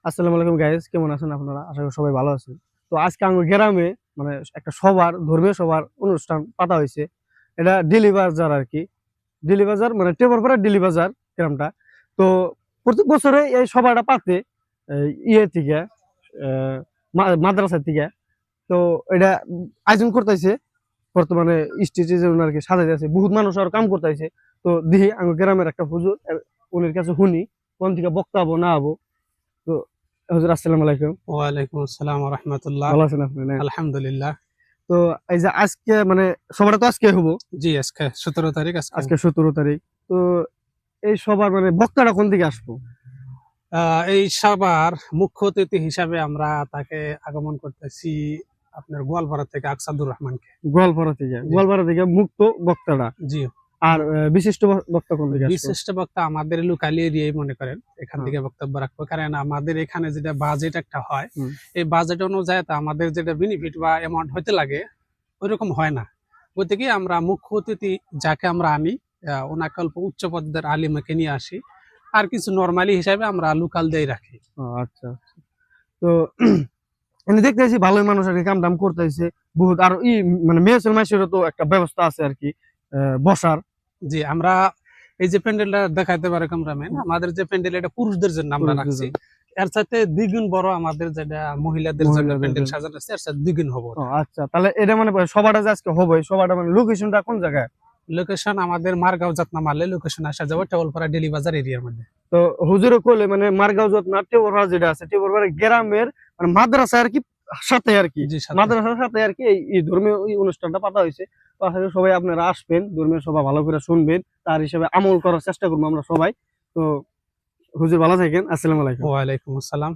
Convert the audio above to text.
আসসালামু আলাইকুম গাইস, কেমন আছেন আপনারা? আশা করি সবাই ভালো আছেন। তো আজকে আমার গ্রামে মানে একটা সবার ধর্মীয় সবার অনুষ্ঠান পাতা হয়েছে। এটা ডেলি বাজার আর কি। ডেলি বাজার মানে টেপরপাড়া ডেলি বাজার গ্রামটা। তো প্রত্যেক বছরে এই সভাটা পাতে ইয়ে থেকে মাদ্রাসা থেকে। তো এটা আয়োজন করতেছে বর্তমানে স্টেজে যেমন আর কি সাজাইতেছে, বহুত মানুষ আর কাম করতেছে। তো দেখি আমার গ্রামের একটা হুজুর, উনির কাছে শুনি কোন থেকে বক্তা হবো না হবো। তো হুজুর আসসালামু আলাইকুম। ওয়ালাইকুম আসসালাম ওয়া রাহমাতুল্লাহ। ভালো আছেন আপনি? না? আলহামদুলিল্লাহ। তো এই যে আজকে মানে সবারটা তো আজকে হবো, জি, আজকে 17 তারিখ। আজকে 17 তারিখ। তো এই সবার মানে বক্তারা কোন দিকে আসবো? এই সবার মুখ্য অতিথি হিসাবে আমরা তাকে আগমন করতেছি আপনার গোয়ালপাড়া থেকে আকসাদুর রহমানকে। গোয়ালপাড়া থেকে, জি গোয়ালপাড়া থেকে মুক্ত বক্তারা। জি। আর বিশিষ্ট বক্তা কোন দিকে আসবো? বিশিষ্ট বক্তা আমাদের লোকাল এরিয়ায় মনে করেন এখান থেকে বক্তব্য রাখবো, কারণ আমাদের এখানে যেটা বাজেট একটা হয়, এই বাজেট অনুযায়ী তো আমাদের যেটা বেনিফিট বা অ্যামাউন্ট হতে লাগে ওইরকম হয় না। ওই থেকে আমরা মুখ্য অতিথি যাকে আমরা আনি, ওনাকে অল্প উচ্চ পদের আলিমাকে নিয়ে আসি, আর কিছু নরমালি হিসাবে আমরা লোকাল দিয়ে রাখি। আচ্ছা আচ্ছা। তো এনে দেখতেছি ভালোই মানুষ আর কি কাম দাম করতেছে বহুত। আর মানে মেয়েছেল মাসেরও তো একটা ব্যবস্থা আছে আর কি বসার। জি, আমরা এই যে প্যান্ডেলটা দেখাইতে পারে ক্যামেরাম্যান, আমাদের যে প্যান্ডেল এটা পুরুষদের জন্য আমরা রাখছি। এর সাথে দ্বিগুণ বড় আমাদের যেটা মহিলাদের জন্য প্যান্ডেল সাজানো আছে, এর সাথে দ্বিগুণ হবে। আচ্ছা, তাহলে এটা মানে সবাটা যে আজকে হবে, সবাটা মানে লোকেশনটা কোন জায়গায়? লোকেশন আমাদের মারগাঁও যাতনা মারলে লোকেশন আসা যাবে টেবলপাড়া ডেলি বাজার এরিয়ার মধ্যে। তো হুজুরে কইলে মানে মারগাঁও যত্না টেবরপাড়া যেটা আছে, টেবরপাড়া গ্রামের মানে মাদ্রাসা আর কি সাথে আর কি, মাদ্রাসার সাথে আর কি এই ধর্মীয় অনুষ্ঠানটা পাতা হয়েছে। তো আশা করি সবাই আপনারা আসবেন, ধর্মীয় সভা ভালো করে শুনবেন, তার হিসেবে আমল করার চেষ্টা করবো আমরা সবাই। তো হুজুর ভালো থাকেন, আসসালামু আলাইকুম। ওয়ালাইকুম আসসালাম।